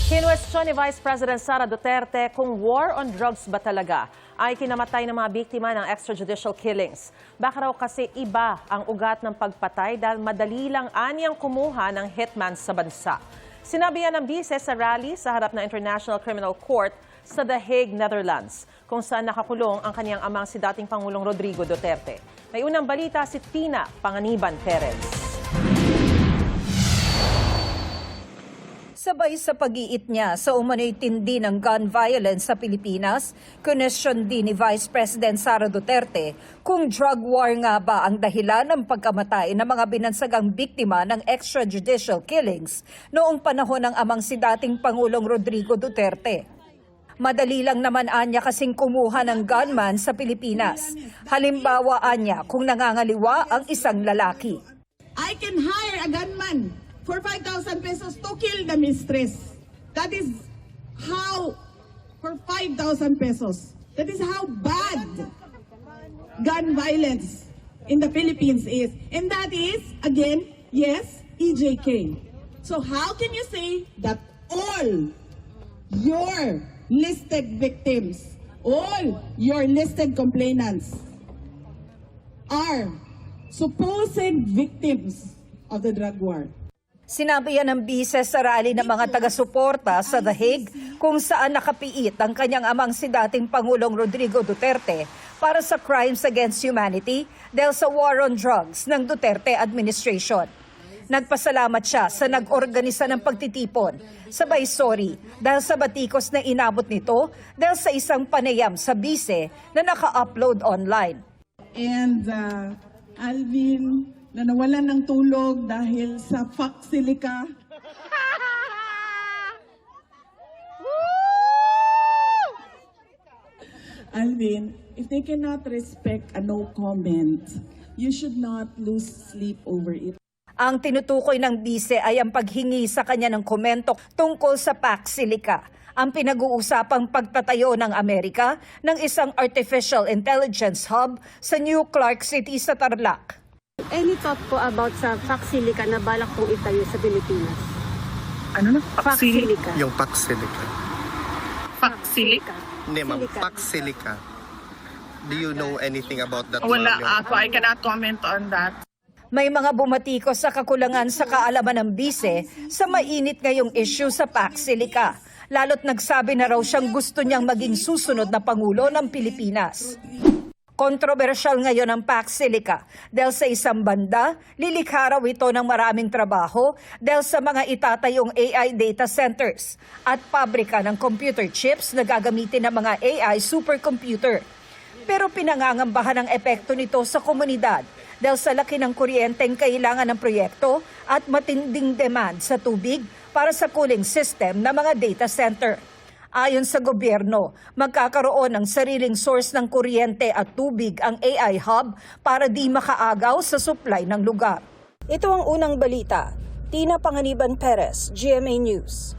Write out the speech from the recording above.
Kinwestiyon ni Vice President Sara Duterte kung war on drugs ba talaga ay kinamatay ng mga biktima ng extrajudicial killings. Baka raw kasi iba ang ugat ng pagpatay dahil madali lang anyang kumuha ng hitman sa bansa. Sinabi yan ng bise sa rally sa harap ng International Criminal Court sa The Hague, Netherlands, kung saan nakakulong ang kanyang amang si dating Pangulong Rodrigo Duterte. May unang balita si Tina Panganiban Perez. Sabay sa pag-iit niya sa umano'y tindi ng gun violence sa Pilipinas, kinwestiyon din ni Vice President Sara Duterte kung drug war nga ba ang dahilan ng pagkamatay ng mga binansagang biktima ng extrajudicial killings noong panahon ng amang si dating Pangulong Rodrigo Duterte. Madali lang naman anya kasing kumuha ng gunman sa Pilipinas. Halimbawa anya kung nangangaliwa ang isang lalaki. I can hire a gunman for 5,000 pesos to kill the mistress. That is how, for 5,000 pesos, that is how bad gun violence in the Philippines is. And that is, again, yes, EJK. So how can you say that all your listed victims, all your listed complainants are supposed victims of the drug war? Sinabi yan ng bise sa rally ng mga taga-suporta sa The Hague kung saan nakapiit ang kanyang amang si dating Pangulong Rodrigo Duterte para sa crimes against humanity dahil sa war on drugs ng Duterte administration. Nagpasalamat siya sa nag-organisa ng pagtitipon. Sabay sorry dahil sa batikos na inabot nito dahil sa isang panayam sa bise na naka-upload online. And Alvin, na nawalan ng tulog dahil sa Foxilica. Alvin, if they cannot respect a no comment, you should not lose sleep over it. Ang tinutukoy ng bise ay ang paghingi sa kanya ng komento tungkol sa Foxilica, ang pinag-uusapang pagtatayo ng Amerika ng isang artificial intelligence hub sa New Clark City sa Tarlac. Any thought po about sa Foxilica na balak pong itayo sa Pilipinas? Ano na? Foxilica. Yung Foxilica. Foxilica. Hindi ma'am, Foxilica. Do you know anything about that? Wala ma'am? ako. I cannot comment on that. May mga bumatikos sa kakulangan sa kaalaman ng bise sa mainit ngayong issue sa Foxilica. Lalo't nagsabi na raw siyang gusto niyang maging susunod na Pangulo ng Pilipinas. Kontrobersyal ngayon ang Foxilica dahil sa isang banda, lilikha raw ito ng maraming trabaho dahil sa mga itatayong AI data centers at pabrika ng computer chips na gagamitin ng mga AI supercomputer. Pero pinangangambahan ang epekto nito sa komunidad dahil sa laki ng kuryenteng kailangan ng proyekto at matinding demand sa tubig para sa cooling system ng mga data center. Ayon sa gobyerno, magkakaroon ng sariling source ng kuryente at tubig ang AI hub para di makaagaw sa supply ng lugar. Ito ang unang balita. Tina Panganiban Perez, GMA News.